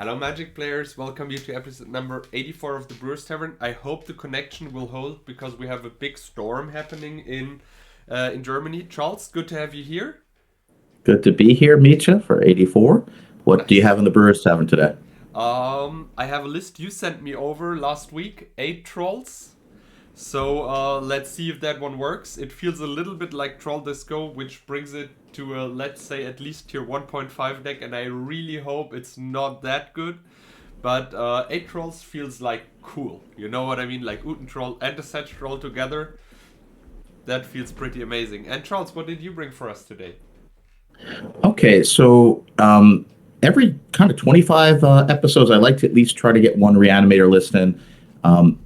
Hello, Magic players. Welcome you to episode number 84 of the Brewers Tavern. I hope the connection will hold because we have a big storm happening in Germany. Charles, good to have you here. Good to be here, Mitja, for 84. What do you Nice. have in the Brewers Tavern today? I have a list you sent me over last week, 8 trolls. So let's see if that one works. It feels a little bit like Troll Disco, which brings it to a, let's say, at least tier 1.5 deck, and I really hope it's not that good. But 8 trolls feels like cool. You know what I mean? Like Uten troll and a Sedge troll together. That feels pretty amazing. And Charles, what did you bring for us today? Okay, so every kind of 25 episodes, I like to at least try to get one reanimator list in.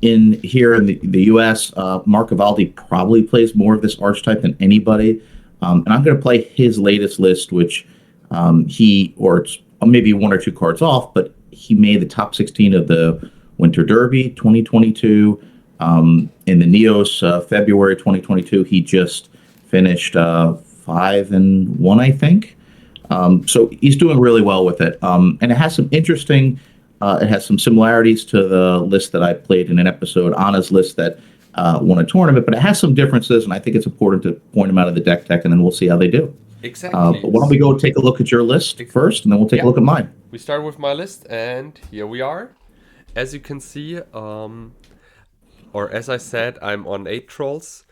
In here in the U.S., Mark Avaldi probably plays more of this archetype than anybody. And I'm going to play his latest list, which it's maybe one or two cards off, but he made the top 16 of the Winter Derby 2022. In the Neos February 2022, he just finished 5-1, I think. So he's doing really well with it. And it has some similarities to the list that I played in an episode, Anna's list that won a tournament, but it has some differences, and I think it's important to point them out of the deck, and then we'll see how they do. Exactly. But why don't we go take a look at your list first, and then we'll take a look at mine. We start with my list, and here we are. As you can see, or as I said, I'm on 8 trolls.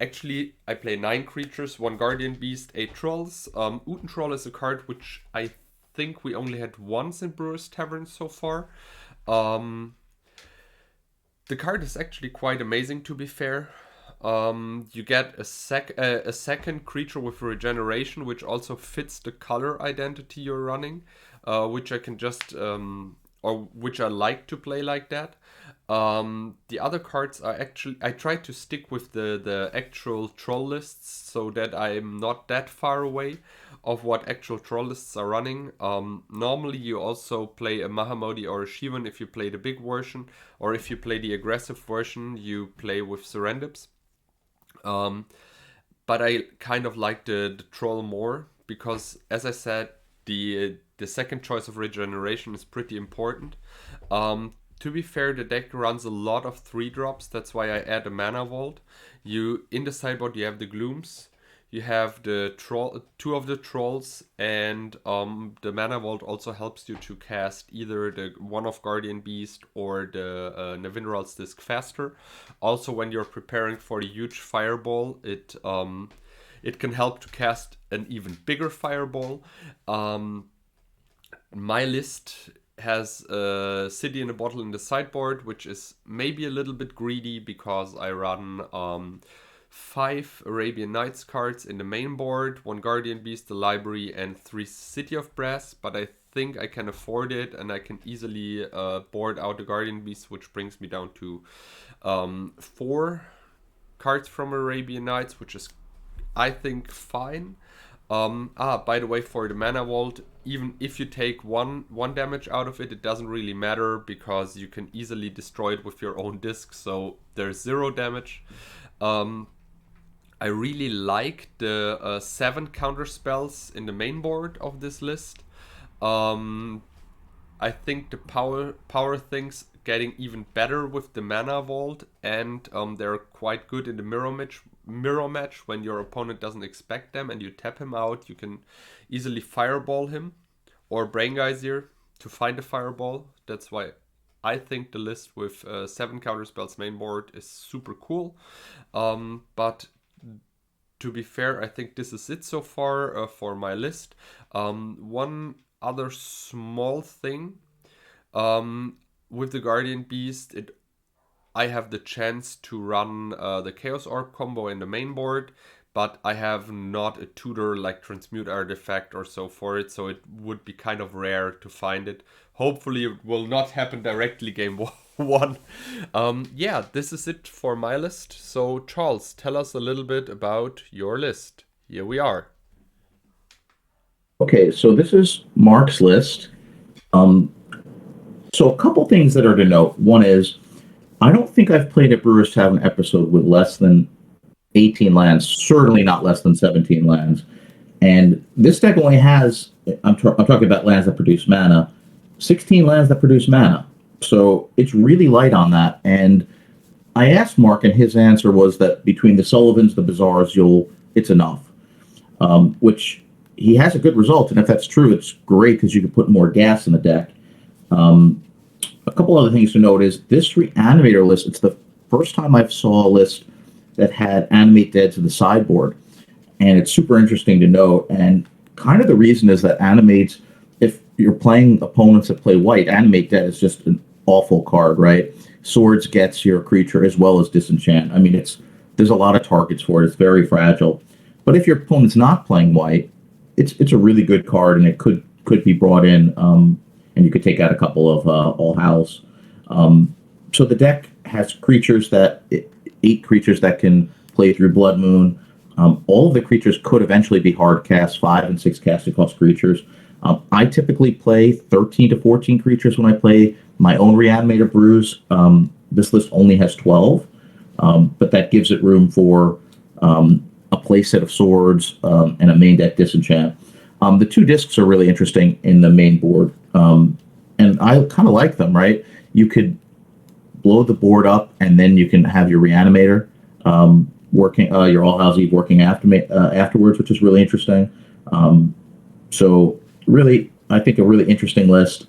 Actually, I play 9 creatures, 1 Guardian Beast, 8 trolls. Uten Troll is a card which I think we only had once in Brewers Tavern so far. The card is actually quite amazing, to be fair. You get a second creature with regeneration, which also fits the color identity you're running, which I can just or which I like to play like that. The other cards are actually, I try to stick with the actual troll lists so that I'm not that far away of what actual troll lists are running. Normally you also play a Mahamodi or a Shivan if you play the big version, or if you play the aggressive version, you play with Serendips. But I kind of like the troll more because, as I said, the second choice of regeneration is pretty important. To be fair, the deck runs a lot of 3-drops. That's why I add a mana vault. In the sideboard you have the glooms, you have the troll, 2 of the trolls, and the mana vault also helps you to cast either the one of Guardian Beast or the Navinral's Disc faster. Also, when you're preparing for the huge fireball, it can help to cast an even bigger fireball. My list has a City in a Bottle in the sideboard, which is maybe a little bit greedy because I run 5 Arabian Nights cards in the main board, 1 Guardian Beast, the library, and 3 City of Brass, but I think I can afford it and I can easily board out the Guardian Beast, which brings me down to 4 cards from Arabian Nights, which is, I think, fine. By the way, for the mana vault, even if you take one damage out of it, it doesn't really matter because you can easily destroy it with your own disc, so there's 0 damage. I really like the 7 counter spells in the main board of this list. I think the power things getting even better with the mana vault, and they're quite good in the mirror match when your opponent doesn't expect them and you tap him out. You can easily fireball him or Brain Geyser to find a fireball. That's why I think the list with 7 counterspells main board is super cool. But to be fair, I think this is it so far for my list. One other small thing, with the Guardian Beast, I have the chance to run the Chaos Orb combo in the main board, but I have not a tutor like Transmute Artifact or so for it, so it would be kind of rare to find it. Hopefully it will not happen directly game 1. Yeah, this is it for my list. So Charles, tell us a little bit about your list. Here we are. Okay, so this is Mark's list. So a couple things that are to note. One is, I don't think I've played a Brewers Tavern episode with less than 18 lands, certainly not less than 17 lands. And this deck only has I'm talking about lands that produce mana. 16 lands that produce mana. So it's really light on that. And I asked Mark, and his answer was that between the Sullivans, the Bazaars, it's enough. Which he has a good result, and if that's true, it's great because you can put more gas in the deck. A couple other things to note is this Reanimator list. It's the first time I saw a list that had Animate Dead to the sideboard, and it's super interesting to note. And kind of the reason is that Animates, if you're playing opponents that play white, Animate Dead is just an awful card, right? Swords gets your creature as well as Disenchant. I mean, there's a lot of targets for it. It's very fragile. But if your opponent's not playing white, it's a really good card, and it could be brought in, and you could take out a couple of All House. So the deck has creatures 8 creatures that can play through Blood Moon. All of the creatures could eventually be hard cast, 5 and 6 casting cost creatures. I typically play 13 to 14 creatures when I play my own Reanimator brews. This list only has 12, but that gives it room for a play set of swords and a main deck disenchant. The 2 discs are really interesting in the main board, and I kind of like them, right? You could blow the board up, and then you can have your Reanimator working, your All House Eve working afterwards, which is really interesting. So really, I think a really interesting list.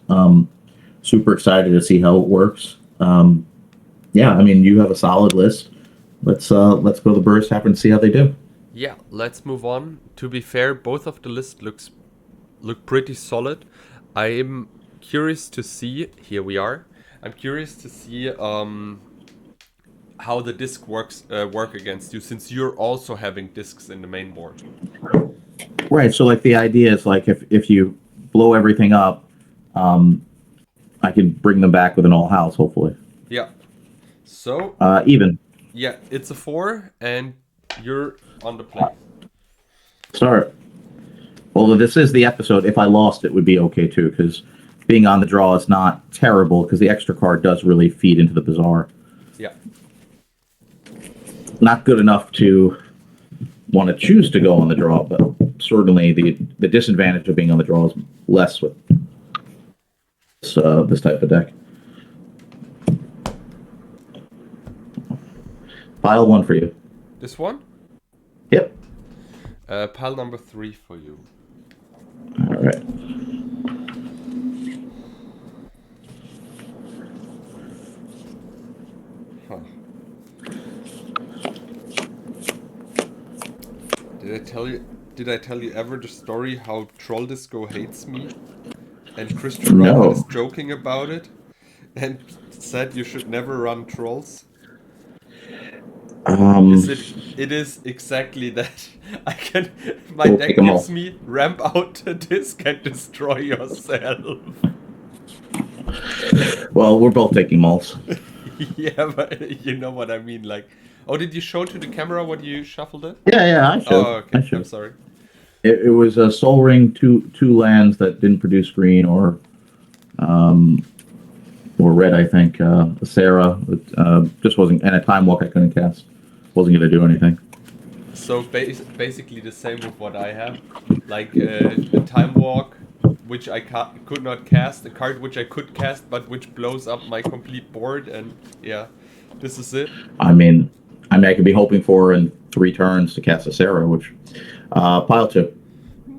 Super excited to see how it works. Yeah, I mean, you have a solid list. Let's go to the Brewers Tavern and see how they do. Yeah, let's move on. To be fair, both of the lists look pretty solid. I'm curious to see. Here we are. I'm curious to see how the disc work against you, since you're also having discs in the main board. Right. So like the idea is like if you blow everything up, I can bring them back with an All House, hopefully. Yeah. So even. Yeah, it's a 4, and you're on the play. Start. Although this is the episode, if I lost, it would be okay too, because being on the draw is not terrible, because the extra card does really feed into the Bazaar. Yeah. Not good enough to want to choose to go on the draw, but certainly the disadvantage of being on the draw is less with this type of deck. Pile 1 for you. This one? Yep. Pile number 3 for you. All right. Huh. Did I tell you ever the story how Troll Disco hates me? And Christian Roman is joking about it and said you should never run trolls? It is exactly that. My deck gives me ramp out the disc and destroy yourself. Well, we're both taking mulls. Yeah, but you know what I mean. Like, oh, did you show to the camera what you shuffled it? Yeah, I showed. Oh, okay. I'm sorry. It was a Soul Ring, two lands that didn't produce green or red. I think Sarah just wasn't, and a Time Walk I couldn't cast. Wasn't going to do anything. So basically the same with what I have, like a Time Walk, which I could not cast, a card which I could cast, but which blows up my complete board, and yeah, this is it. I mean, I could be hoping for in 3 turns to cast a Sarah, which pile 2.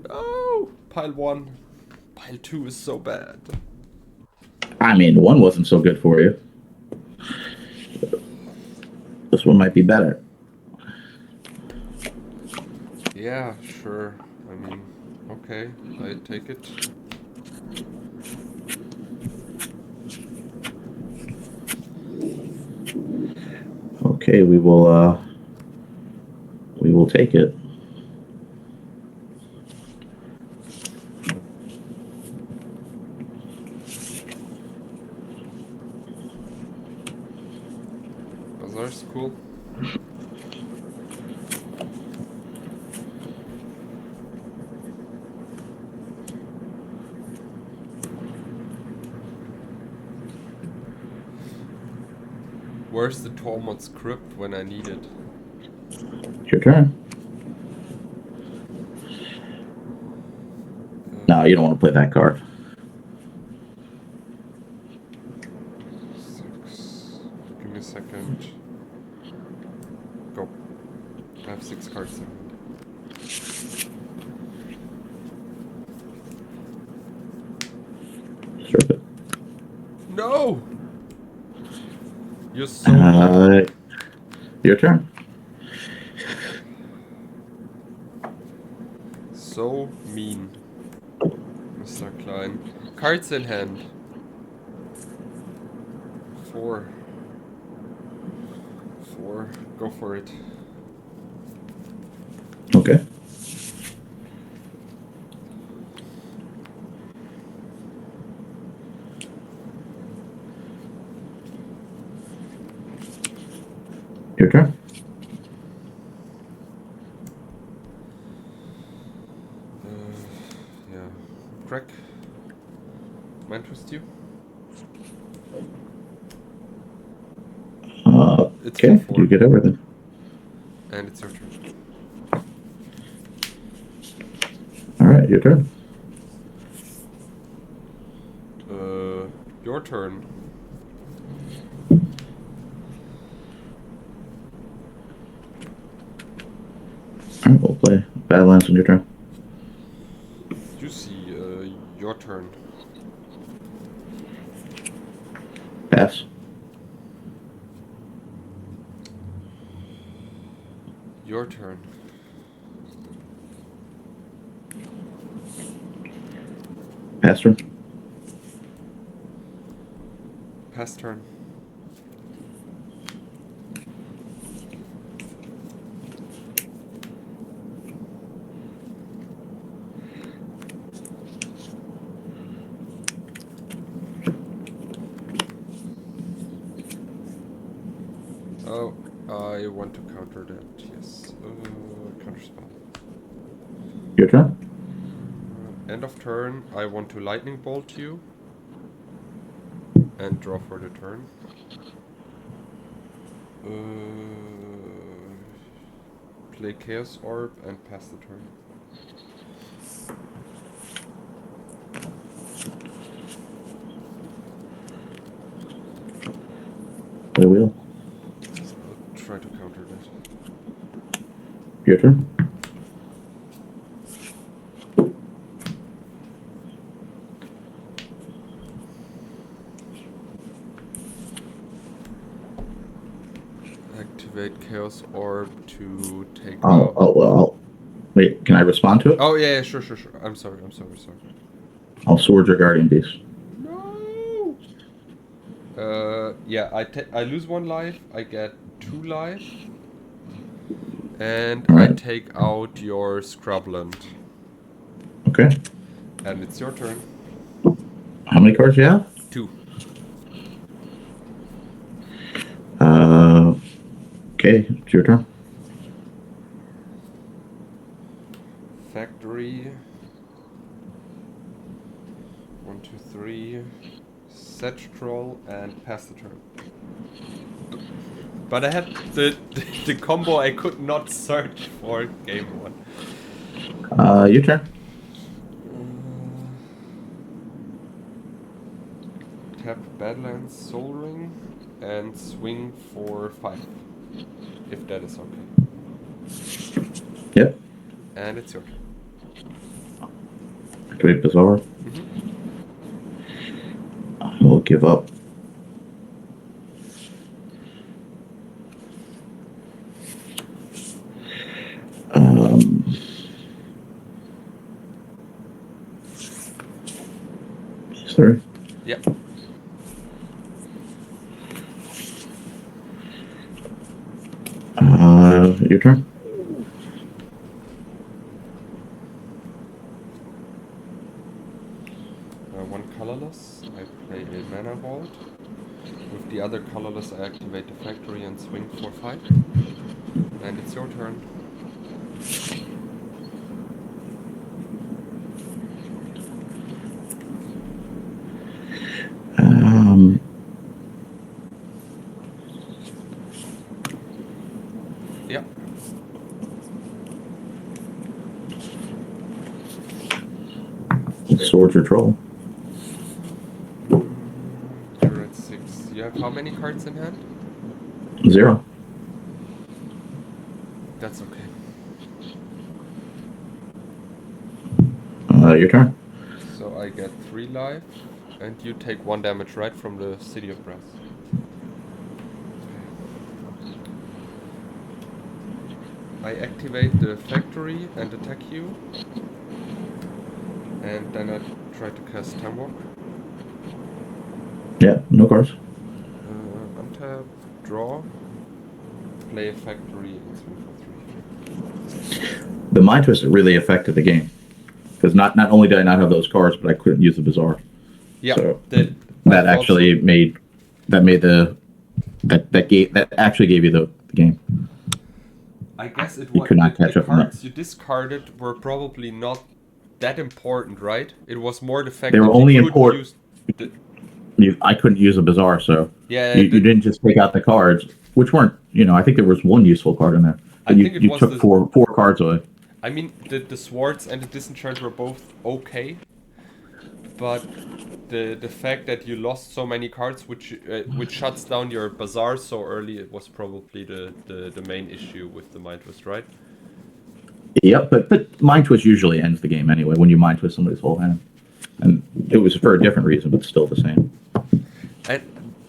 Oh, pile 1, pile 2 is so bad. I mean, 1 wasn't so good for you. This one might be better. Yeah, sure. I mean, okay, I take it. Okay, we will take it. Bazaar's cool. Where's the Tormod's Crypt when I need it? It's your turn. No, You don't want to play that card. 6. Give me a second. Go. I have 6 cards in hand. Sure. No! You're so mean. Your turn. So mean, Mr. Klein. Cards in hand. 4. 4. Go for it. Okay. Your turn. Yeah. Crack. Mind twist you. It's Okay, for 4. you get everything. And it's your turn. All right, your turn. Your turn. All right, we'll play Badlands on your turn. You see, your turn. Pass. Your turn. Pass turn. Pass turn. Oh, I want to counter that, yes. Counter spell. Your turn. End of turn, I want to lightning bolt you. And draw for the turn. Play Chaos Orb and pass the turn. Play wheel. I'll try to counter that. Your turn. Activate Chaos Orb to take out. Wait, can I respond to it? Oh, yeah, sure. I'm sorry. I'll sword your guardian beast. No! Yeah, I lose 1 life, I get 2 life. And All right. I take out your Scrubland. Okay. And it's your turn. How many cards do you have? 2. Okay, it's your turn. Factory. 1, 2, 3. Sedge Troll and pass the turn. But I had the combo I could not search for game 1. Your turn. Tap Badlands Soul Ring and swing for 5. If that is okay. Yep. And it's your turn. Activate Bazaar. I will give up. Sorry. Yep. Your turn. One colorless. I play a mana vault. With the other colorless, I activate the factory and swing for 5. And it's your turn. Yep. control. You're at 6. You have how many cards in hand? 0. That's okay. Your turn. So I get 3 life, and you take 1 damage, right, from the City of Brass. I activate the factory and attack you, and then I try to cast Time Walk. Yeah, no cards. Untap, draw, play a factory, and swing for 3. The Mind Twist really affected the game. Because not only did I not have those cards, but I couldn't use the Bazaar. Yeah, so that actually so. made that actually gave you the game. I guess it You was could not catch the up on that. cards you discarded were probably not that important, right? It was more the fact They were that only you could important. use I couldn't use a Bazaar, so yeah, you didn't just take out the cards, which weren't. I think there was one useful card in there. But I think it you was took four cards away. I mean, the swords and the disenchant were both okay, but the fact that you lost so many cards, which shuts down your Bazaar so early, it was probably the main issue with the Mind Twist, right? Yep, but Mind Twist usually ends the game anyway when you Mind Twist somebody's whole hand, and it was for a different reason, but still the same. And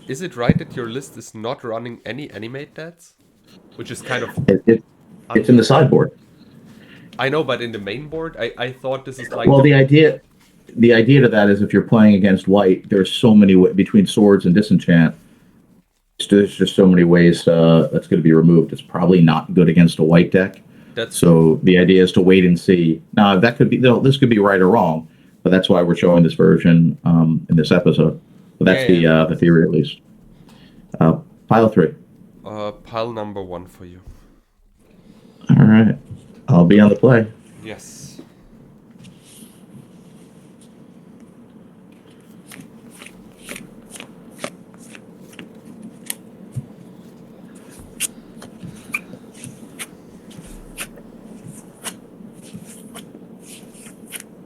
is it right that your list is not running any animate deaths, which is kind of it's in the sideboard. I know, but in the main board, I thought this is like the idea to that is if you're playing against white, there's so many between swords and disenchant. There's just so many ways that's going to be removed. It's probably not good against a white deck. So the idea is to wait and see. Now that could be this could be right or wrong, but that's why we're showing this version in this episode. But that's the theory at least. Pile 3. Pile number 1 for you. All right. I'll be on the play. Yes.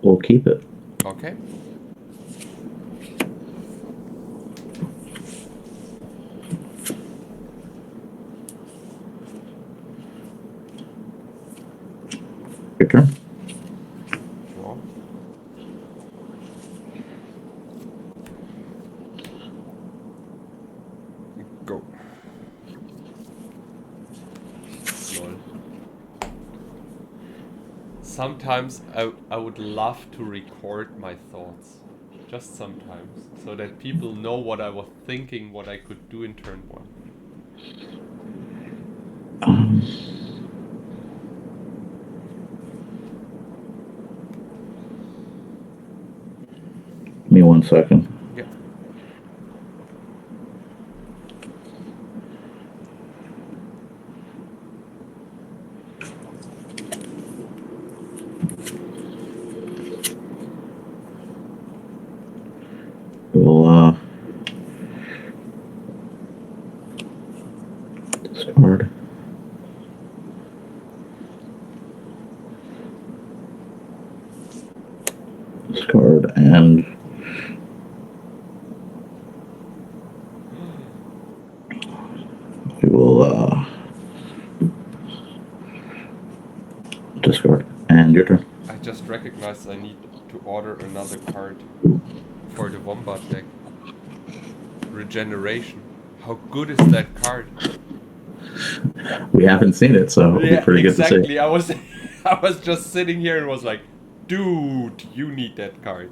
We'll keep it. Okay. Your turn. Draw. Go. Lol. Sometimes I would love to record my thoughts. Just sometimes. So that people know what I was thinking, what I could do in turn 1. Give me 1 second. Yeah. We'll discard. Discard and we will discard. And your turn. I just recognized I need to order another card for the Wombat deck. Regeneration. How good is that card? We haven't seen it, so it'll be pretty good to see. Exactly. I was just sitting here and was like, dude, you need that card.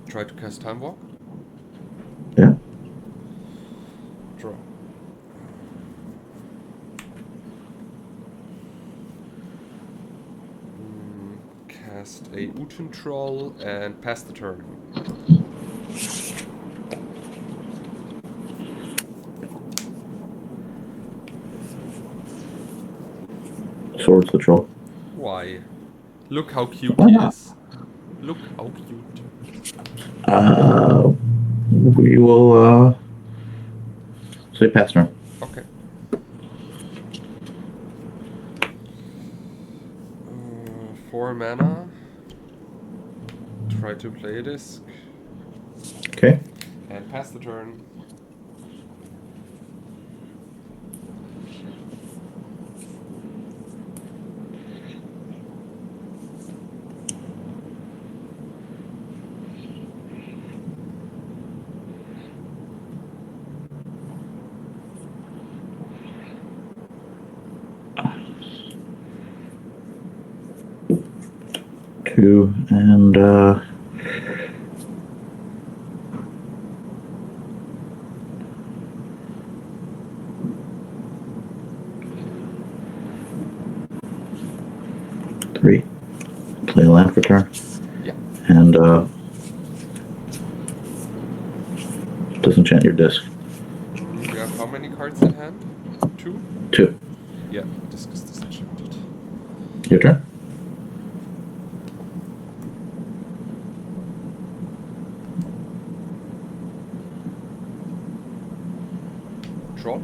Try to cast Time Walk. Yeah. Draw. Cast a Uten Troll and pass the turn. Swords the troll. Why? Look how cute he is. Look how cute. We will say pass turn. Okay. 4 mana. Try to play a disc. Okay. And pass the turn. Two and 3. Play a land for turn. Yeah. And disenchant your disc. You have how many cards in hand? 2? 2. Yeah, disc is disenchanted. Your turn. Troll?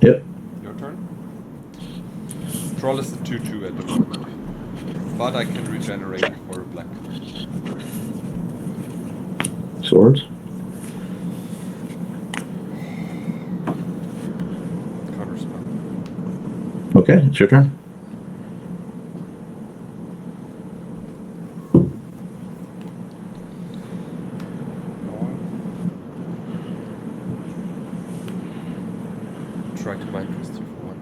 Yep. Your turn? Troll is a 2/2 at the moment. But I can regenerate it for a black. Swords. Counterspell. Okay, it's your turn. Try to mind twist you for 1.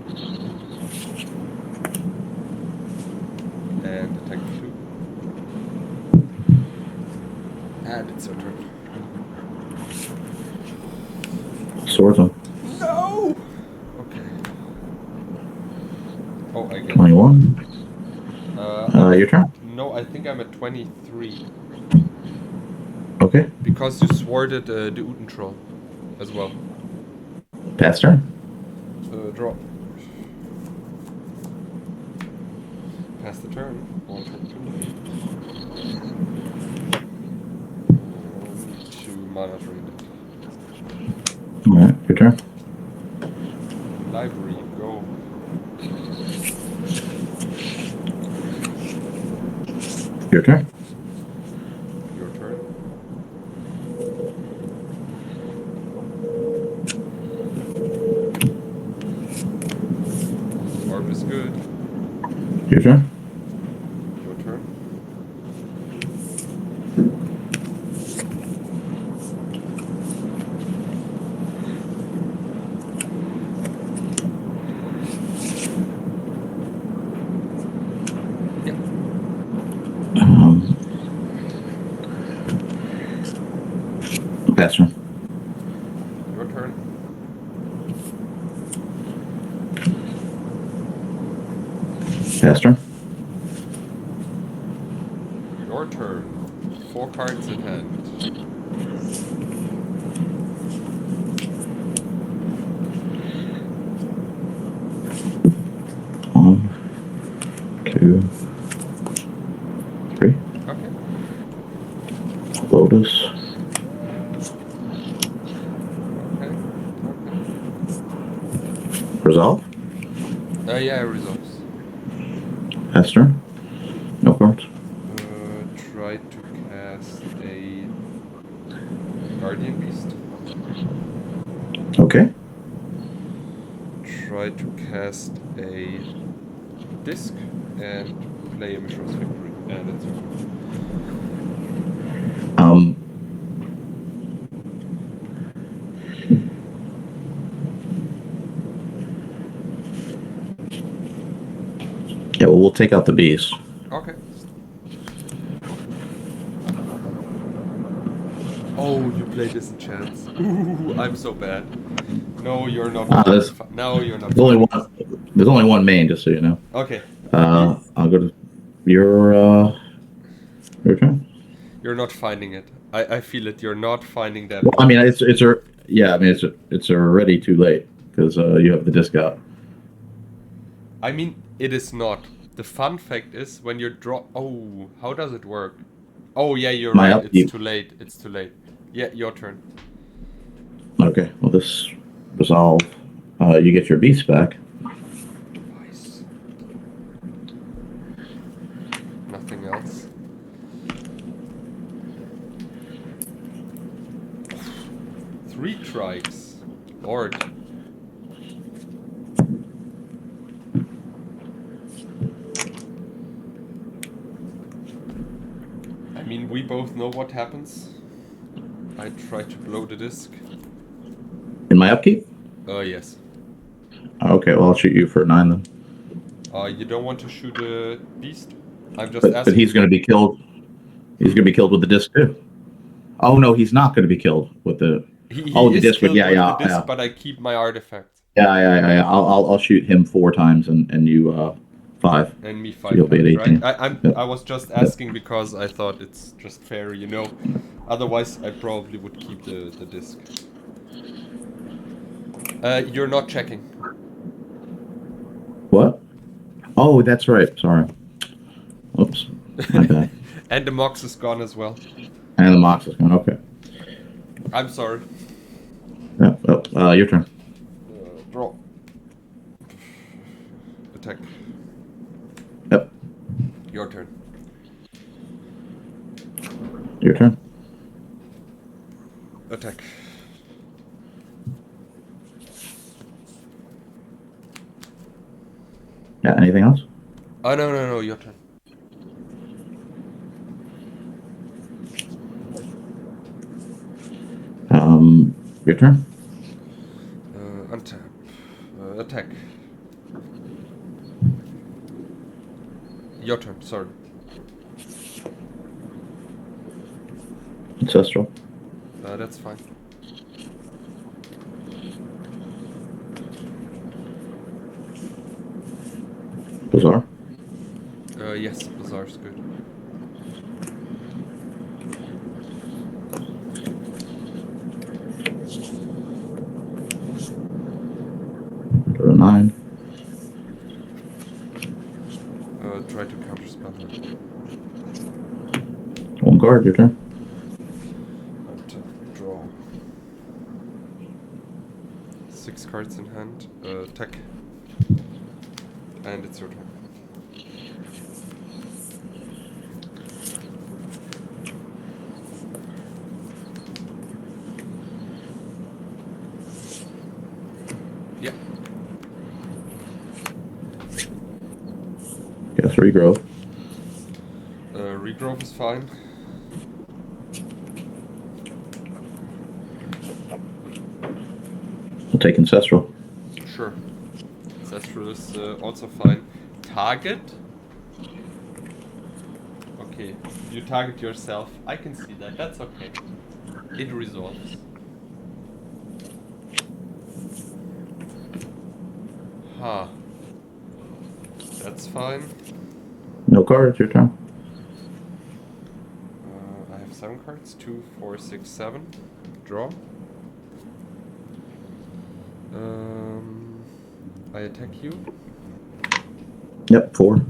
And attack for 2. And it's your turn. Swords on. No! Okay. Oh, I get 21. Your turn. No, I think I'm at 23. Okay. Because you sworded the Uten Troll as well. Pass turn. Draw. Pass the turn. One turn 2. 2 mana drain it. Alright, your turn. Library, go. Your turn. Your turn. Orb is good. Your turn. Your turn. Yeah. Pass turn. Your turn. Pass turn. Your turn. 4 cards in hand. One, 2, 3. Okay. Lotus. Okay. Resolve. Yeah, it resolves. Pass turn. No cards. Try to cast a Guardian Beast. Okay. Try to cast a disc and play a Mishra's Victory. And it's your turn. Yeah, well, we'll take out the beast. Okay. Oh, you play Disenchants. Ooh, I'm so bad. No, you're not. No, you're not. There's only one main, just so you know. Okay. I'll go to your turn. You're not finding it. I feel it. You're not finding that. Well, I mean, it's already too late because you have the disc out. I mean, it is not. The fun fact is when you draw. Oh, how does it work? Oh yeah, you're right. It's too late. It's too late. Yeah, your turn. Okay. Well, this resolve. You get your beast back. Nice. nothing else. Three trikes. Lord. I mean, we both know what happens. I try to blow the disc. In my upkeep? Oh, yes. Okay, well, I'll shoot you for 9 then. You don't want to shoot a beast? I'm just But asking. he's going to be killed. He's going to be killed with the disc too. Oh no, he's not going to be killed with the. He The is disc would. killed Yeah, with the yeah, disc, yeah. but I keep my artifact. Yeah. I'll shoot him 4 times and you 5. And me So 5 you'll be at times, right? 18. I was just Yep. asking because I thought it's just fair, you know. Otherwise, I probably would keep the disc. You're not checking. What? Oh, that's right. Sorry. Oops. My bad. And the Mox is gone as well. And the Mox is gone. Okay. I'm sorry. Yeah. Oh, your turn. Draw. Attack. Yep. Your turn. Your turn. Attack. Yeah. Anything else? Oh, no, your turn. Your turn. Untap. Attack. Your turn, sorry. Ancestral. That's fine. Bizarre. Yes, Bazaar's good. For a 9. Try to counterspell her. 1 card. Your turn. Untap. Draw. 6 cards in hand. Attack. And it's your turn. Yeah. Yes, regrowth. Regrowth is fine. We'll take ancestral. Sure. Ancestral is also fine. Target? Okay. You target yourself. I can see that. That's okay. It resolves. Huh. That's fine. No cards. Your turn. I have 7 cards. 2, 4, 6, 7. Draw. I attack you. Yep. 4.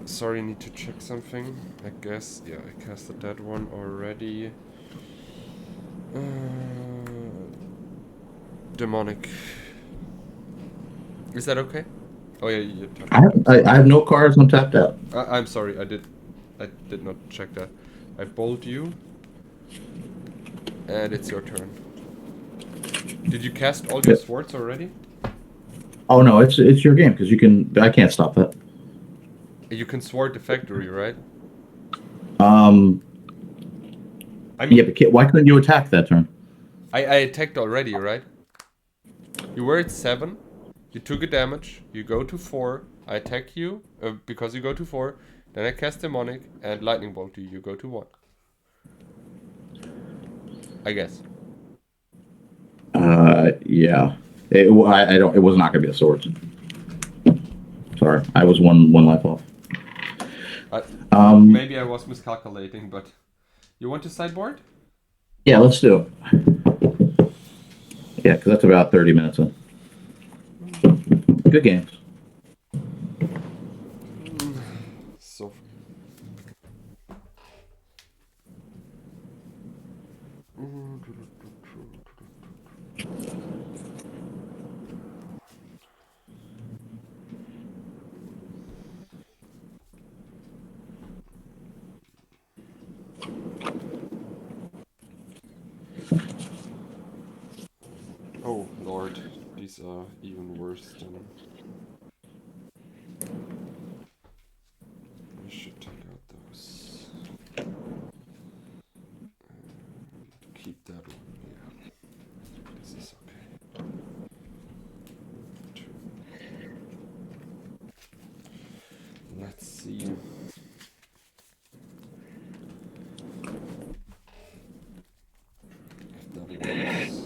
Sorry, need to check something. I guess, yeah, I casted that one already. Demonic. Is that okay? Oh yeah, you tapped. I have no cards. I'm tapped out. I'm sorry, I did not check that. I bolt you, and it's your turn. Did you cast all your swords already? Oh no, it's your game because you can. I can't stop that. You can sword the factory, right? I mean, yeah, but why couldn't you attack that turn? I attacked already, right? You were at 7. You took a damage. You go to 4. I attack you because you go to 4. Then I cast demonic and lightning bolt you. You go to 1. I guess. Yeah. It was not gonna be a sword. Sorry, I was one life off. Maybe I was miscalculating, but you want to sideboard? Yeah, let's do it. Yeah, because that's about 30 minutes in. Good games. So. these are even worse than... I should take out those. Keep that one, yeah. This is okay. Let's see. If that works.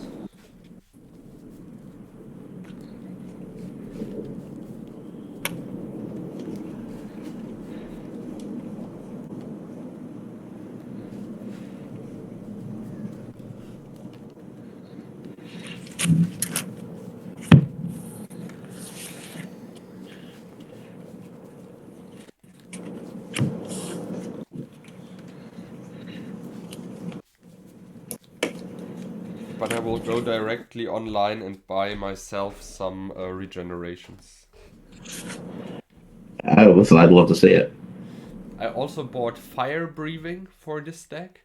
But I will go directly online and buy myself some regenerations. Listen, I'd love to see it. I also bought fire breathing for this deck,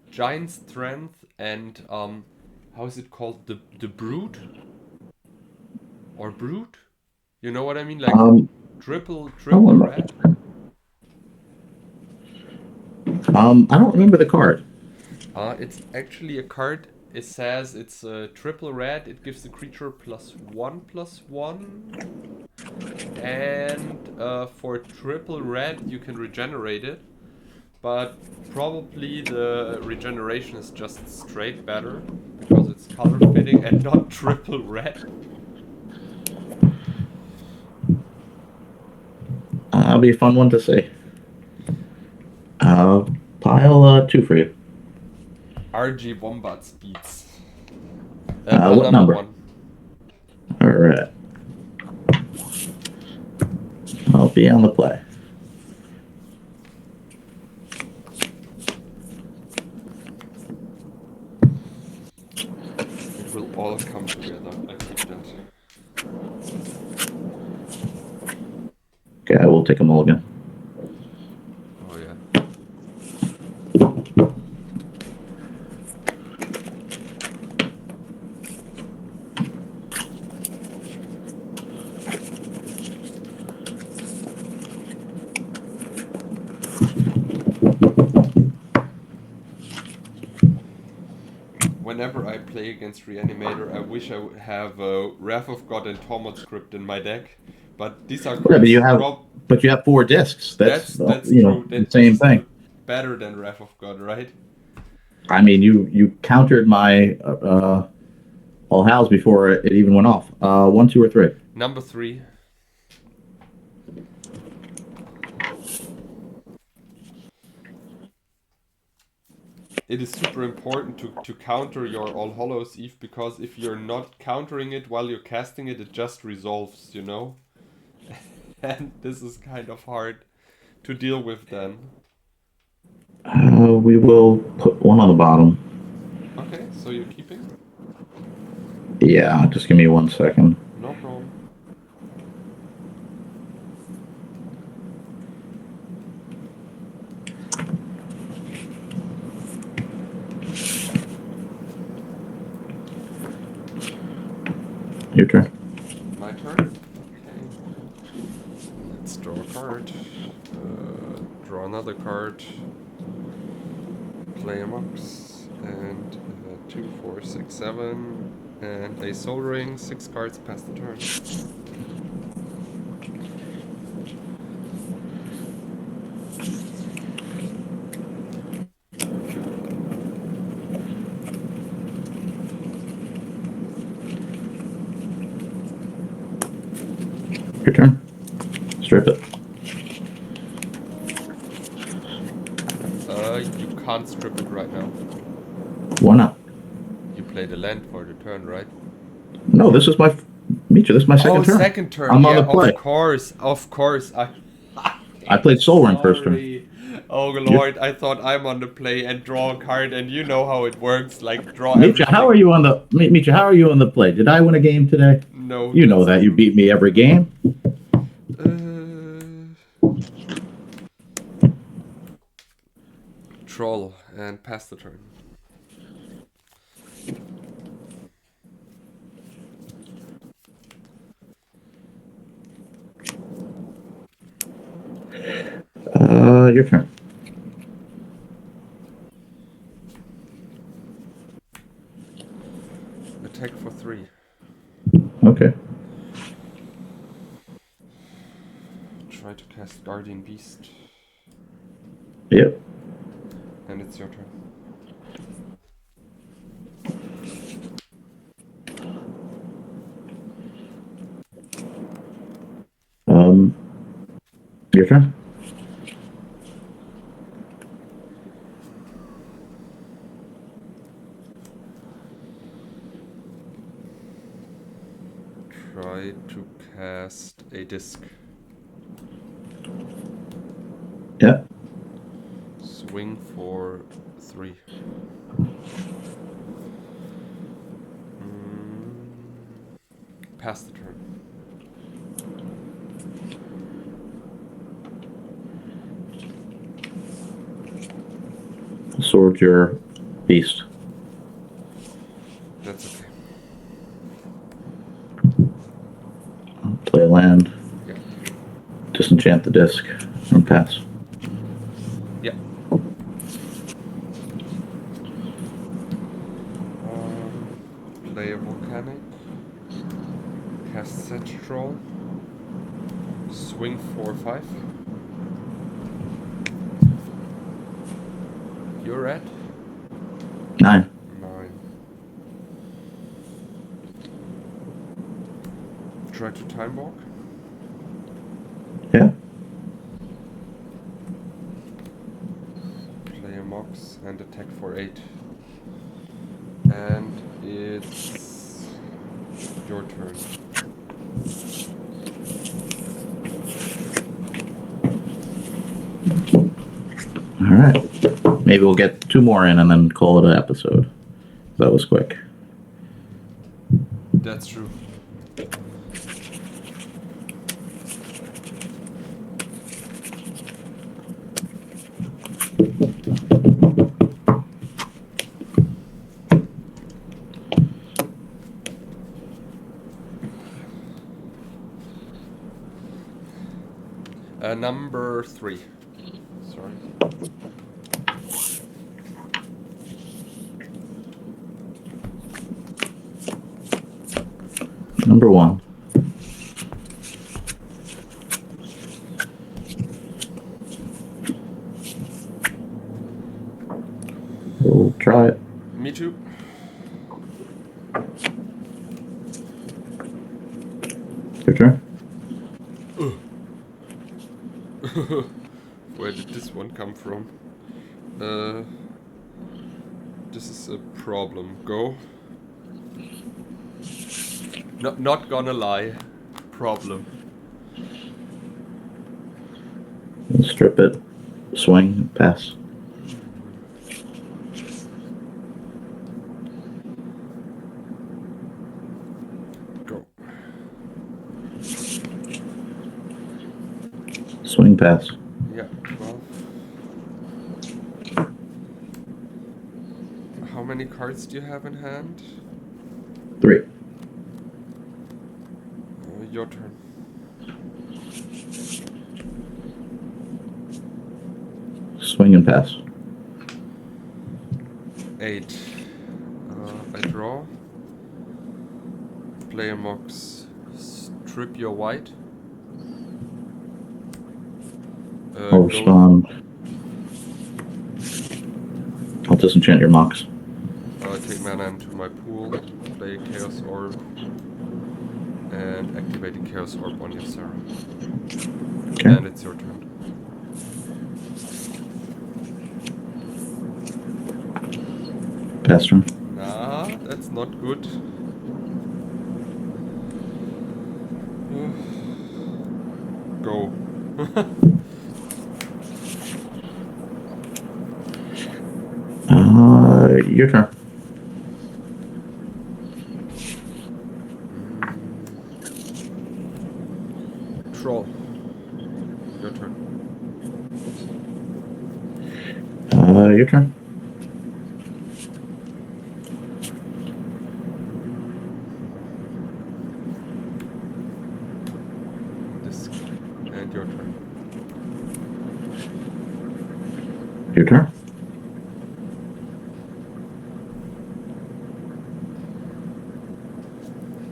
giant strength, and how is it called? The brute or brute? You know what I mean? Like triple red. I don't remember the card. It's actually a card. It says it's triple red. It gives the creature +1/+1. And for triple red, you can regenerate it. But probably the regeneration is just straight better because it's color fitting and not triple red. That'll be a fun one to see. Pile 2 for you. RG Wombat Speeds. What number? 1. All right. I'll be on the play. It will all come together. I think that. Okay, I will take a mulligan. Oh yeah. Whenever I play against Reanimator, I wish I would have Wrath of God and Tormod script in my deck, but these are Yeah, but you have 4 discs. That's you true. know, the same thing. Better than Wrath of God, right? I mean, you countered my all house before it even went off. 1, 2, or 3. Number 3. It is super important to counter your All Hallows Eve, because if you're not countering it while you're casting it, it just resolves, you know? And this is kind of hard to deal with then. We will put 1 on the bottom. Okay, so you're keeping? Yeah, just give me 1 second. No problem. Your turn. My turn? Okay. Let's draw a card. Draw another card. Play a Mox. And 2, 4, 6, 7. And a Soul Ring. 6 cards, pass the turn. Your turn. Strip it. You can't strip it right now. Why not? You play the land for the turn, right? No, this is my Mitja. This is my second turn. Second turn. I'm on the play. Of course. I played Soul Ring first turn. Oh Lord, I thought I'm on the play and draw a card, and you know how it works. Like draw. Mitja, how are you on the Mitja? How are you on the play? Did I win a game today? No. You know that true. You beat me every game. Troll and pass the turn. Your turn. Attack for 3. Okay. Try to cast Guardian Beast. Yep. And it's your turn. Your turn. Try to cast a disc. Yep. Swing for 3. Pass the turn. Sword your beast. That's okay. Play a land. Yeah. Disenchant the disc and pass. Yeah. Play a volcanic. Cast Set Troll. Swing for 5. You're at 9. 9. Try to time walk. Yeah. Play a Mox and attack for 8. And it's your turn. All right. Maybe we'll get 2 more in and then call it an episode. That was quick. That's true. Number 3. Sorry. Number 1. We'll try it. Me too. Your turn. Where did this one come from? This is a problem. Go. Not gonna lie. Problem. Strip it. Swing. Pass. Go. Swing. Pass. Yeah, 12. How many cards do you have in hand? 3. Your turn. Swing and pass. 8. I draw. Play a Mox. Strip your white. I'll respond. I'll disenchant your Mox. Take mana into my pool. Play Chaos Orb. And activate the Chaos Orb on your Sarah. Okay. And it's your turn. Pass turn. Nah, that's not good. Go. Your turn. Troll. Your turn. Your turn. Disc. And your turn. Your turn.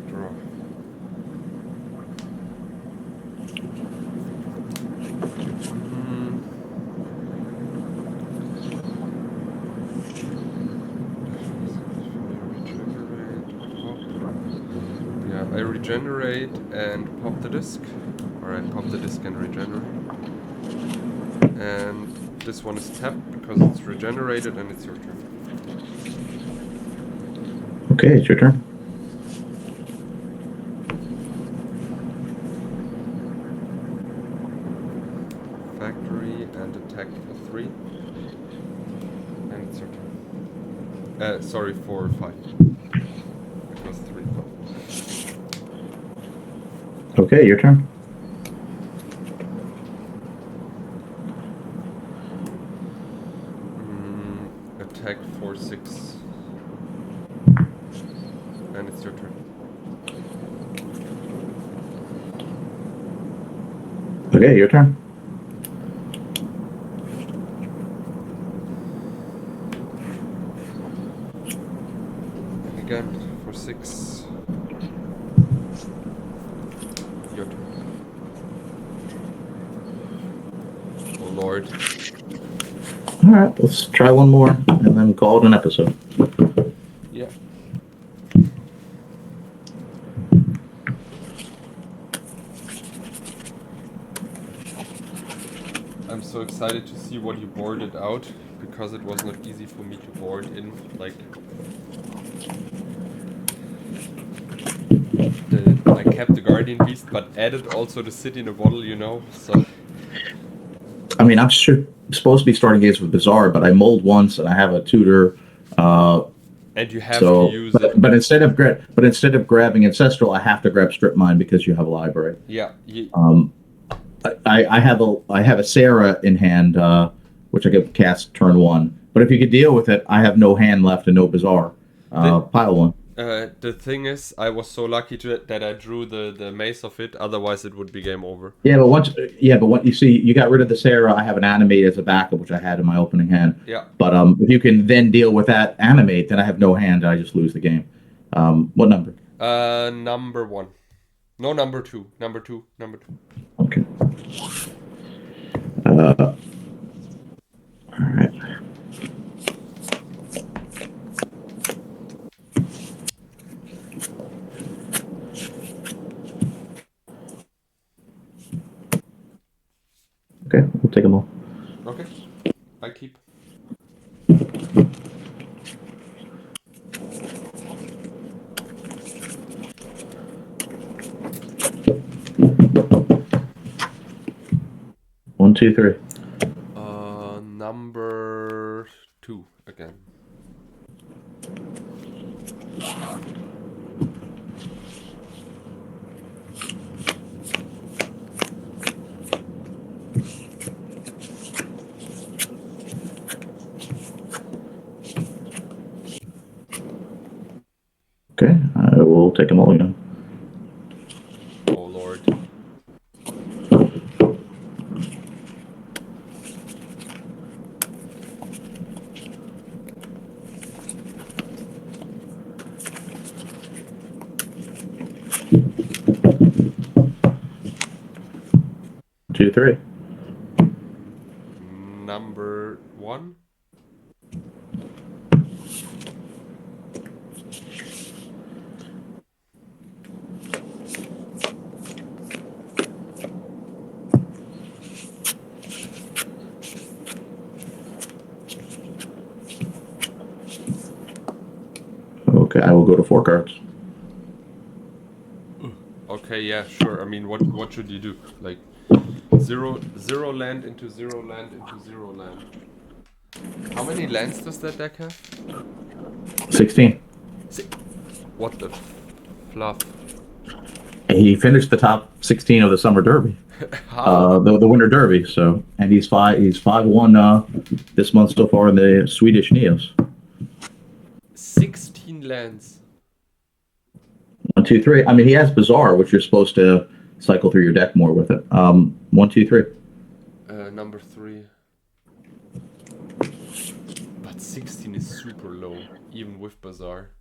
Draw. Yeah, I regenerate and pop the disc. Alright, pop the disc and regenerate. And this one is tapped because it's regenerated, and it's your turn. Okay, it's your turn. Factory and attack for 3. And it's your turn. Sorry, for 5. It was 3. Okay, your turn. Attack for 6. And it's your turn. Okay, your turn. Again, for 6. Your turn. Oh lord. Alright, let's try one more and then call it an episode. Yeah. I'm so excited to see what you boarded out, because it was not easy for me to board in, like, I kept the Guardian Beast, but added also the City in a Bottle, you know, so... I mean, I'm supposed to be starting games with Bizarre, but I mulled once and I have a tutor. And you have to use it. But instead of grabbing Ancestral, I have to grab Strip Mine because you have a library. Yeah. I have a Sarah in hand, which I could cast turn 1. But if you could deal with it, I have no hand left and no Bizarre. Pile 1. The thing is, I was so lucky that I drew the mace of it. Otherwise, it would be game over. Yeah, but once you see, you got rid of the Sarah. I have an Animate as a backup, which I had in my opening hand. Yeah. But if you can then deal with that Animate, then I have no hand. I just lose the game. What number? Number 1. No, number 2. Number 2. Okay. All right. Okay, we'll take them all. Okay, I keep. One, two, three. Number 2 again. Okay, I will take them all again. Oh lord. Two, three. Number 1. Okay, I will go to 4 cards. Okay, yeah, sure. I mean, what should you do? Like, zero land into 0 land into 0 land. How many lands does that deck have? 16. What the fluff? He finished the top 16 of the Summer Derby. How? The Winter Derby. So, and he's 5-1 this month so far in the Swedish Neos. 16 lands. 1, 2, 3. I mean, he has Bizarre, which you're supposed to cycle through your deck more with it. 1, 2, 3. Number 3. 16 is super low, even with Bazaar.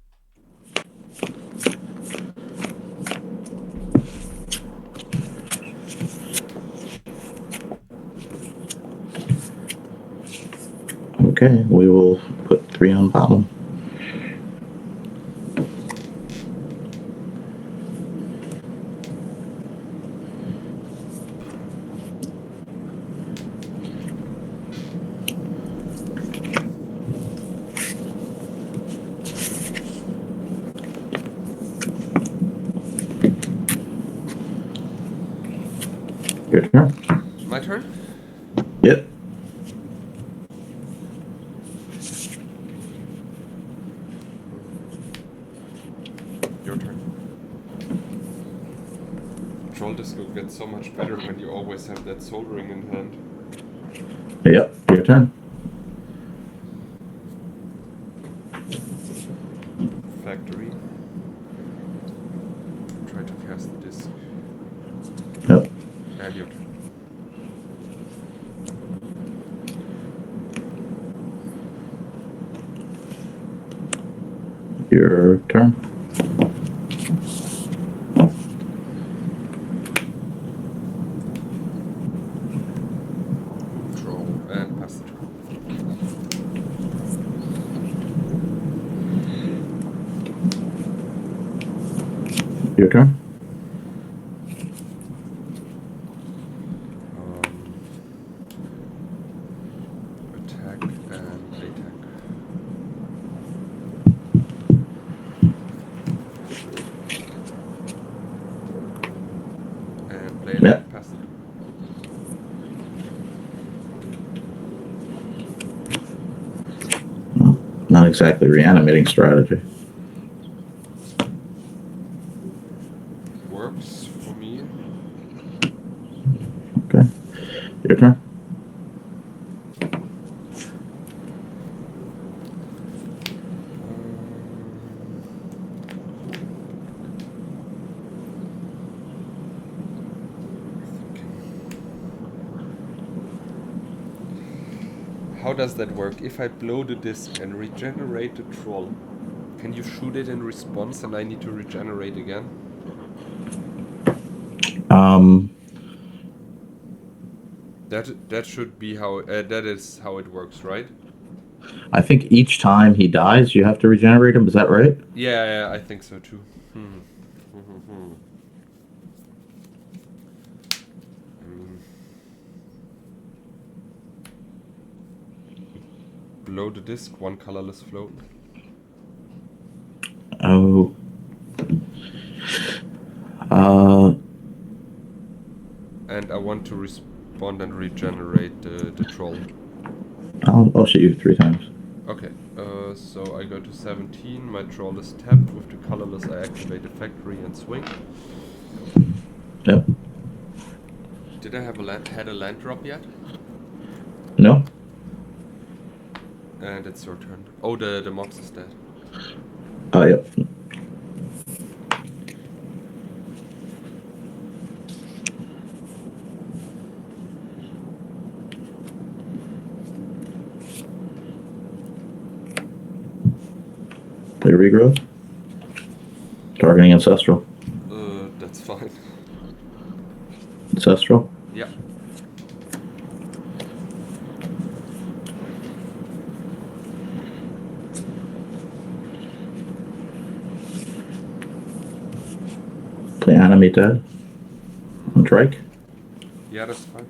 Okay, we will put 3 on bottom. Your turn. My turn? Yep. Your turn. Troll Disco gets so much better when you always have that soldering in hand. Yep. Your turn. Factory. Try to cast the disc. Yep. And your turn. Your turn. Draw and pass the turn. Your turn. Attack and attack. And play land, Yep. pass the turn. Not exactly reanimating strategy. Works for me. Okay. Your turn. How does that work? If I blow the disc and regenerate the troll, can you shoot it in response and I need to regenerate again? That should be how that is how it works, right? I think each time he dies, you have to regenerate him. Is that right? Yeah, I think so too. Below the disc, one colorless float. Oh. And I want to respond and regenerate the troll. I'll shoot you 3 times. Okay, so I go to 17, my troll is tapped. With the colorless I activate the factory and swing. Yep. Did I have had a land drop yet? No. And it's your turn. Oh, the mox is dead. Yep. Play regrowth. Targeting ancestral. That's fine. Ancestral. Yeah. Play animator. On Trike. Yeah, that's fine.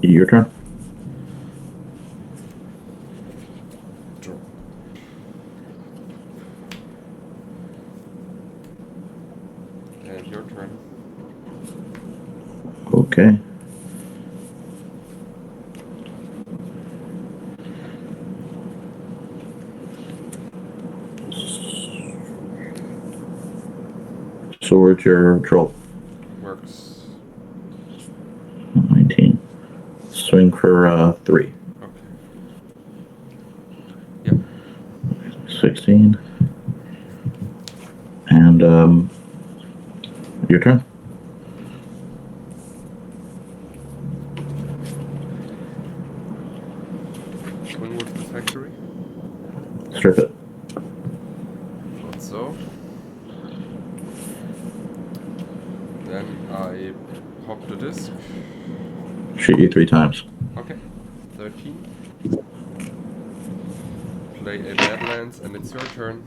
Your turn. Draw. And your turn. Okay. Sword your troll. Works. 19. Swing for 3. Okay. Yep. 16. And your turn. factory. Strip it. And so. Then I pop the disc. Shoot you 3 times. Okay. 13. Play a Badlands, and it's your turn.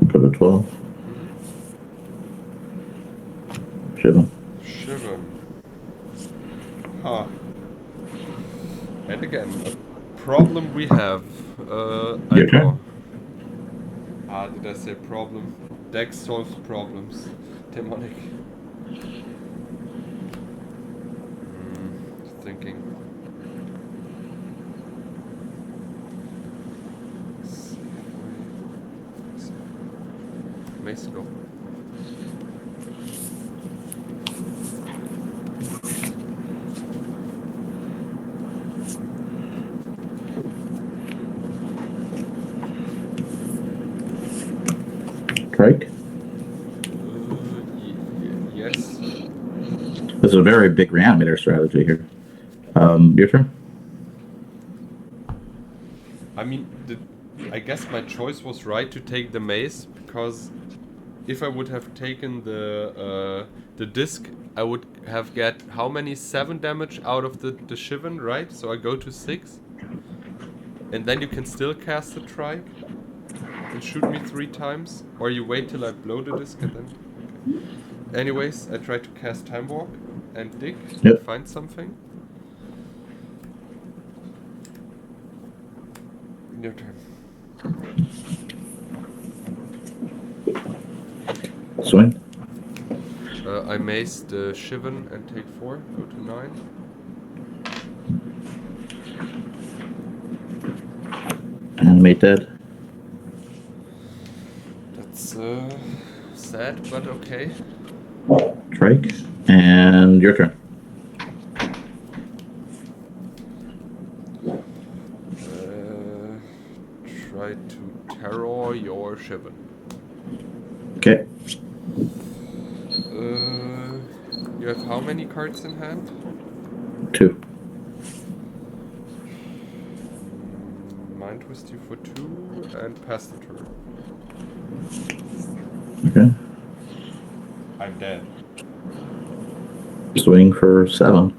Go to 12. Shiva. Shiva. Huh. And again, a problem we have. I Your draw. turn. Did I say problem? Dex solves problems. Demonic. Thinking. Mace go. Trike. Yes. This is a very big reanimator strategy here. Your turn. I mean, I guess my choice was right to take the mace, because if I would have taken the disc, I would have get how many? 7 damage out of the Shivan, right? So I go to 6. And then you can still cast the trike and shoot me 3 times. Or you wait till I blow the disc and then... Okay. Anyways, I try to cast Time Walk and dig and find something. Your turn. Swing. I mace the Shivan and take 4. Go to 9. Animate dead. That's sad, but okay. Trike. And your turn. Try to terror your Shivan. Okay. You have how many cards in hand? 2. Mind Twist you for 2 and pass the turn. Okay. I'm dead. Swing for 7.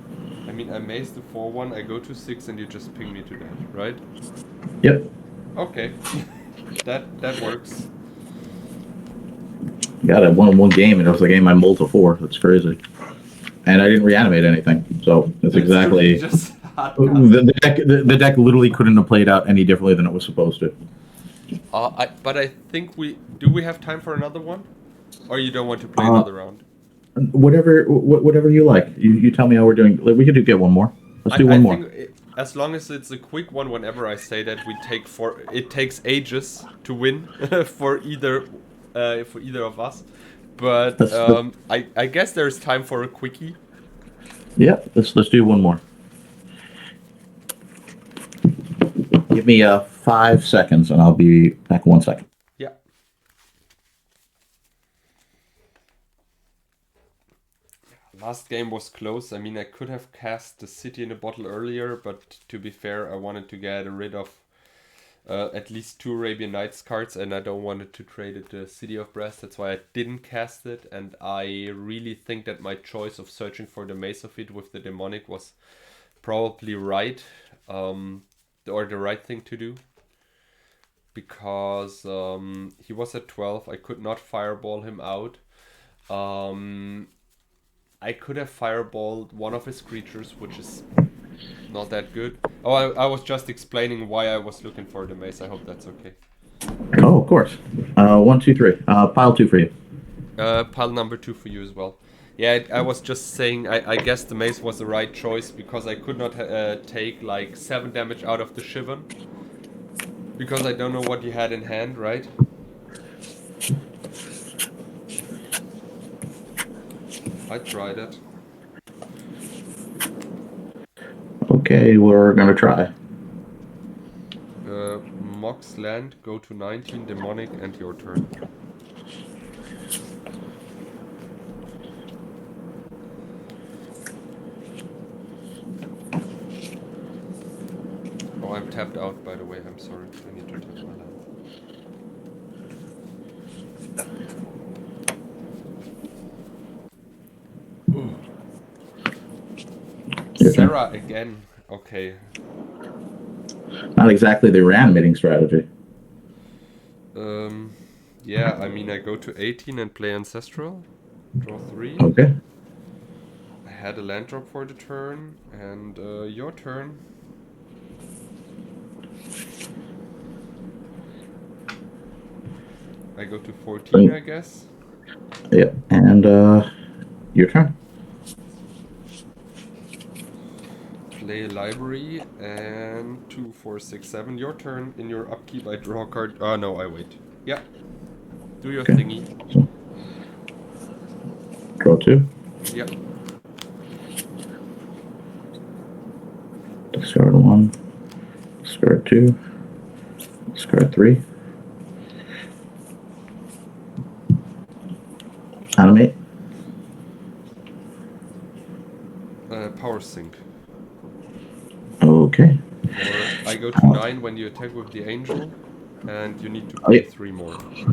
I mean, I mace the 4-1, I go to 6 and you just ping me to death, right? Yep. Okay. that works. Got it. One game, and it was the game I mulled to 4. That's crazy. And I didn't reanimate anything, so that's exactly. Just the deck literally couldn't have played out any differently than it was supposed to. But I think do we have time for another one, or you don't want to play another round? Whatever you like. You tell me how we're doing. We could get one more. Let's do one more. Think as long as it's a quick one. Whenever I say that, it takes ages to win for either of us. But I guess there's time for a quickie. Yeah, let's do one more. Give me 5 seconds, and I'll be back in 1 second. Yeah. Last game was close. I mean, I could have cast the City in a Bottle earlier, but to be fair, I wanted to get rid of at least 2 Arabian Nights cards, and I don't want to trade it to City of Brass. That's why I didn't cast it, and I really think that my choice of searching for the Mace of It with the Demonic was probably right, or the right thing to do. Because he was at 12, I could not fireball him out. I could have fireballed one of his creatures, which is not that good. Oh, I was just explaining why I was looking for the mace. I hope that's okay. Oh, of course. 1, 2, 3. Pile 2 for you. Pile number 2 for you as well. Yeah, I was just saying, I guess the mace was the right choice, because I could not take like 7 damage out of the Shivan. Because I don't know what you had in hand, right? I tried it. Okay, we're gonna try. Mox land, go to 19, demonic, and your turn. Oh, I'm tapped out, by the way. I'm sorry. I need to tap my land. Ooh. Sarah again. Okay. Not exactly the reanimating strategy. Yeah, I mean, I go to 18 and play Ancestral. Draw 3. Okay. I had a land drop for the turn, and your turn. I go to 14, I guess. Yeah, and your turn. Play library, and 2, 4, 6, 7. Your turn. In your upkeep, I draw a card. Oh, no, I wait. Yeah. Do your thingy. So, draw 2. Yeah. Discard 1. Discard 2. Discard 3. Animate. Power sync. Okay. Or I go to 9 when you attack with the angel, and you need to pay 3 more. If you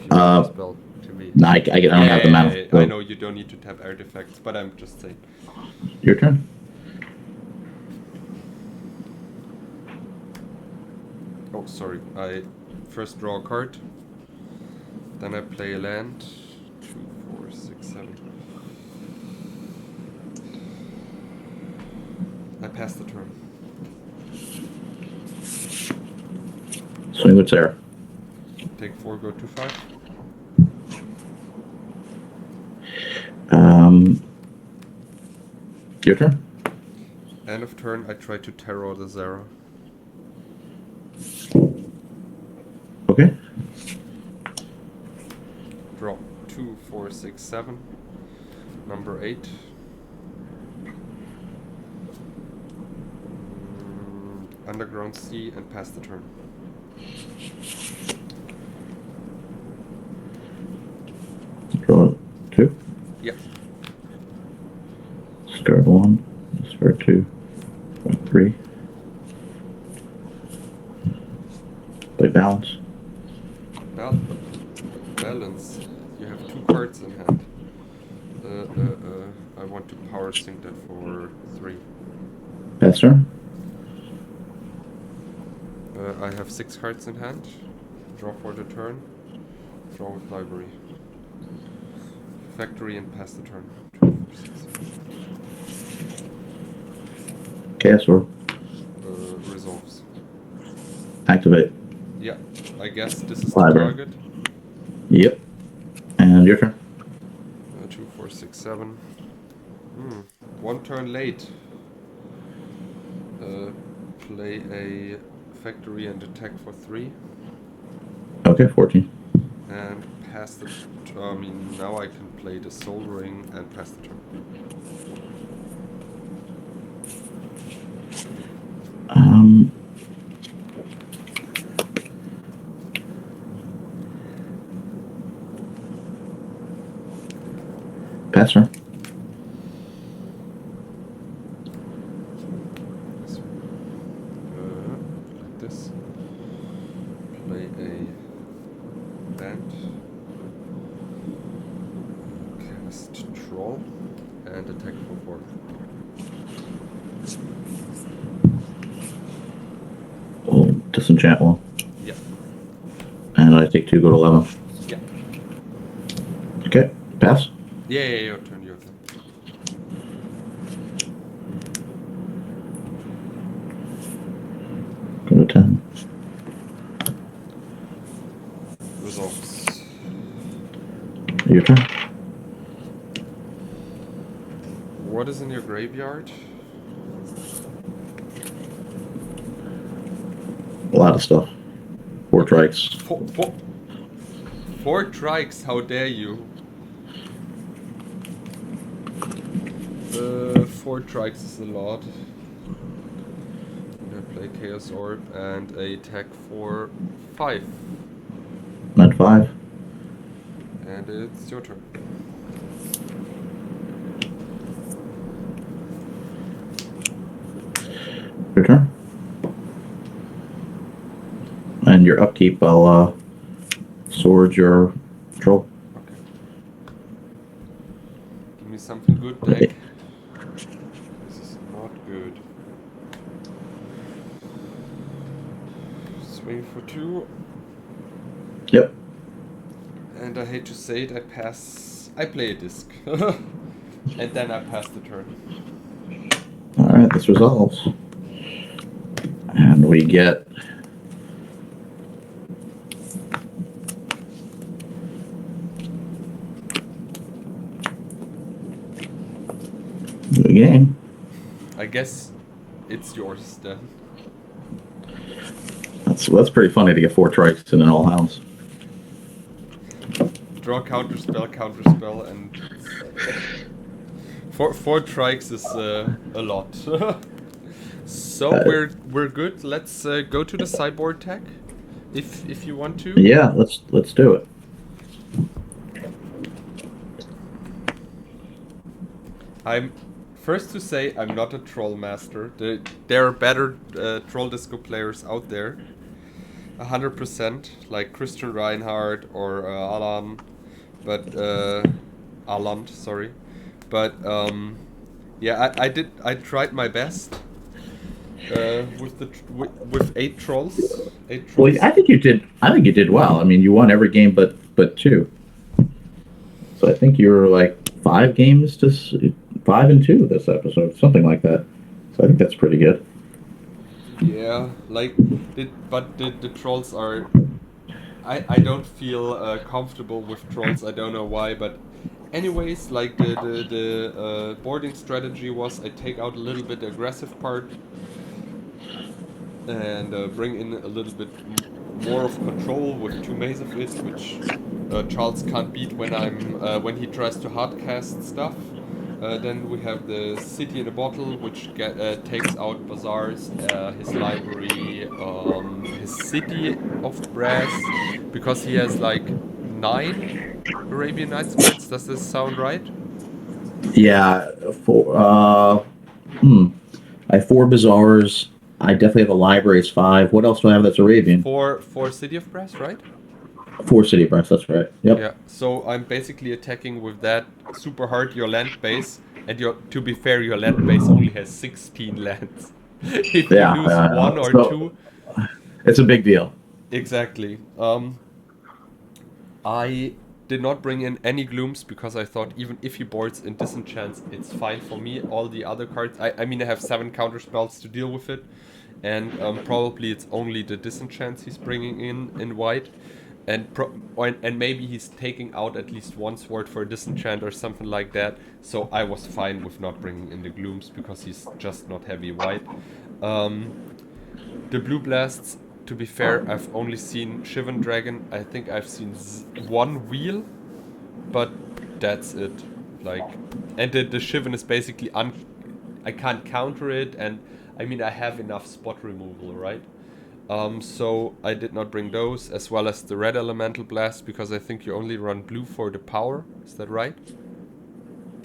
want the spell to me. No, I don't have the mana. I know you don't need to tap artifacts, but I'm just saying. Your turn. Oh, sorry. I first draw a card. Then I play a land. 2, 4, 6, 7. I pass the turn. Swing with Sarah. Take 4, go to 5. Your turn. End of turn, I try to terror the Zara. Okay. Draw 2, 4, 6, 7. Number 8. Underground Sea and pass the turn. Draw 2. Yeah. Discard 1. Discard 2. Draw 3. Play balance. Balance. You have 2 cards in hand. I want to power sync that for 3. Pass turn. I have 6 cards in hand. Draw for the turn. Draw with library. Factory and pass the turn. 2, 4, 6. Chaos Orb. Resolves. Activate. Yeah, I guess this is Library. the target. Yep. And your turn. 2, 4, 6, 7. 1 turn late. Play a factory and attack for 3. Okay, 14. And pass the... I mean, now I can play the Soul Ring and pass the turn. Pass turn. Like this. Play a band. Cast Troll and attack for 4. We'll disenchant 1. Yeah. And I take 2, go to 11. Yeah. Okay, pass. Yeah, your turn, your turn. Go to 10. Resolves. Your turn. What is in your graveyard? A lot of stuff. 4 trikes. 4 trikes, how dare you? 4 trikes is a lot. I play Chaos Orb and a attack for 5. Not 5. And it's your turn. Your turn. And your upkeep, I'll sword your troll. Okay. Give me something good, deck. This is not good. Swing for 2. Yep. And I hate to say it, I play a disc. And then I pass the turn. Alright, this resolves. And we get the game. I guess it's yours then. That's pretty funny to get 4 trikes in an all house. Draw counterspell, and four trikes is a lot. So we're good. Let's go to the sideboard tech, if you want to. Yeah, let's do it. I'm first to say I'm not a troll master. There are better troll disco players out there. 100%, like Christian Reinhardt or Alan, but Aland, sorry. But yeah, I tried my best with 8 trolls. 8 trolls. Well, I think you did well. I mean, you won every game but 2. So I think you were like 5 games to 5-2 this episode, something like that. So I think that's pretty good. Yeah, like, the trolls are... I don't feel comfortable with trolls, I don't know why, but anyways, like, the boarding strategy was I take out a little bit the aggressive part and bring in a little bit more of control with 2 Maze of It, which Charles can't beat when he tries to hardcast stuff. Then we have the City in a Bottle, which takes out Bazaars, his library, his City of Brass, because he has like 9 Arabian Nights cards. Does this sound right? Yeah, I have 4 Bazaars. I definitely have a library. It's 5. What else do I have that's Arabian? 4 City of Brass, right? 4 City of Brass, that's right. Yep. Yeah, so I'm basically attacking with that super hard your land base, and to be fair, your land base only has 16 lands. If you lose 1 or 2, it's a big deal. Exactly. I did not bring in any glooms because I thought even if he boards in disenchants, it's fine for me. All the other cards, I mean, I have 7 counter spells to deal with it, and probably it's only the disenchants he's bringing in white. And maybe he's taking out at least 1 sword for a disenchant or something like that. So I was fine with not bringing in the glooms because he's just not heavy white. The blue blasts, to be fair, I've only seen Shivan Dragon. I think I've seen 1 wheel, but that's it. Like, and the Shivan is basically I can't counter it, and I mean I have enough spot removal, right? So I did not bring those, as well as the red elemental blast, because I think you only run blue for the power. Is that right?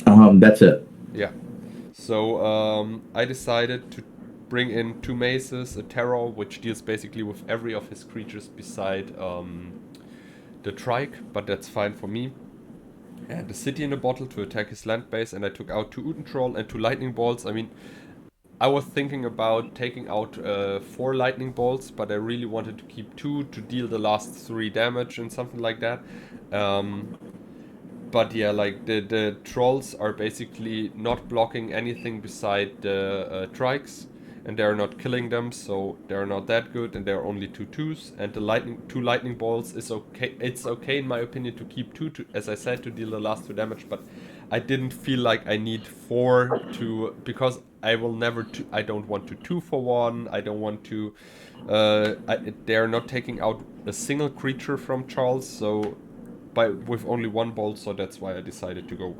That's it. Yeah. So I decided to bring in 2 maces, a terror, which deals basically with every of his creatures beside the trike, but that's fine for me. And the City in a Bottle to attack his land base, and I took out 2 Uten Troll and 2 lightning bolts. I mean, I was thinking about taking out 4 lightning bolts, but I really wanted to keep 2 to deal the last 3 damage and something like that. But yeah, like the trolls are basically not blocking anything beside the trikes, and they're not killing them, so they're not that good, and they're only 2 2s. And the 2 lightning bolts is okay. It's okay in my opinion to keep 2 to, as I said, to deal the last 2 damage, but I didn't feel like I need 4 to, because I will never. I don't want to 2 for 1. I don't want to. They're not taking out a single creature from Charles, so with only 1 bolt, so that's why I decided to go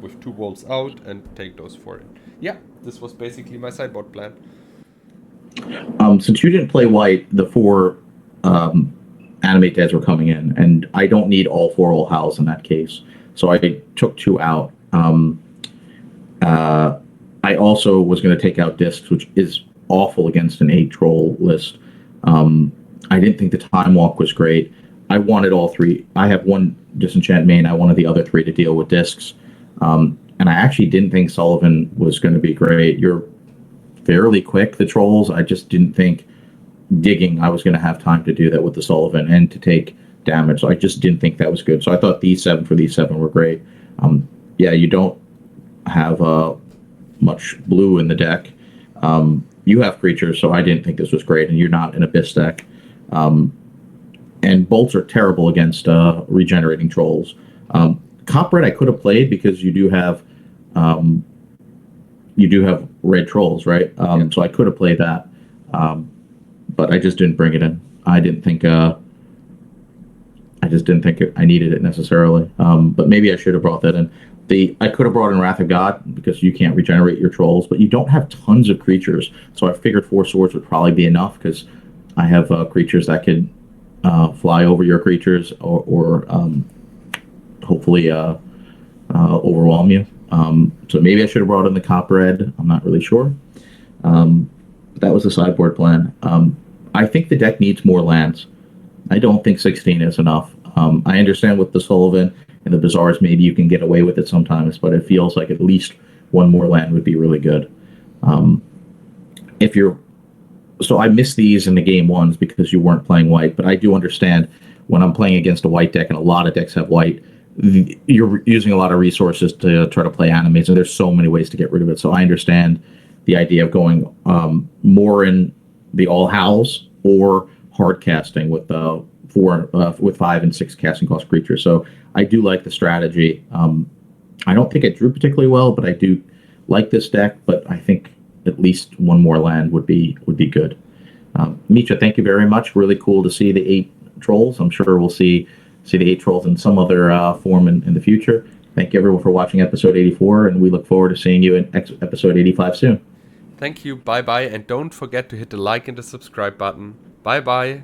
with 2 bolts out and take those for it. Yeah, this was basically my sideboard plan. Since you didn't play white, the 4 animate deads were coming in, and I don't need all 4 old hows in that case. So I took 2 out. I also was going to take out discs, which is awful against an 8 troll list. I didn't think the time walk was great. I wanted all 3. I have 1 disenchant main. I wanted the other 3 to deal with discs. And I actually didn't think Sullivan was going to be great. You're fairly quick, the trolls. I just didn't think digging, I was going to have time to do that with the Sullivan and to take damage. So I just didn't think that was good. So I thought these 7 for these 7 were great. Yeah, you don't have much blue in the deck. You have creatures, so I didn't think this was great, and you're not an Abyss deck. And bolts are terrible against regenerating trolls. Copperhead I could have played because you do have red trolls, right? So I could have played that, but I just didn't bring it in. I didn't think I needed it necessarily. But maybe I should have brought that in. I could have brought in Wrath of God because you can't regenerate your trolls, but you don't have tons of creatures. So I figured 4 swords would probably be enough because I have creatures that could fly over your creatures or hopefully overwhelm you. So maybe I should have brought in the Copperhead. I'm not really sure. That was the sideboard plan. I think the deck needs more lands. I don't think 16 is enough. I understand with the Sullivan and the Bazaars, maybe you can get away with it sometimes, but it feels like at least 1 more land would be really good. So I missed these in the game ones because you weren't playing white, but I do understand when I'm playing against a white deck, and a lot of decks have white, you're using a lot of resources to try to play animates, and there's so many ways to get rid of it. So I understand the idea of going more in the all howls or hard casting with 5 and 6 casting cost creatures. So I do like the strategy. I don't think it drew particularly well, but I do like this deck. But I think at least 1 more land would be good. Mitja, thank you very much. Really cool to see the 8 trolls. I'm sure we'll see the 8 trolls in some other form in the future. Thank you everyone for watching episode 84, and we look forward to seeing you in episode 85 soon. Thank you, bye-bye, and don't forget to hit the like and the subscribe button. Bye-bye.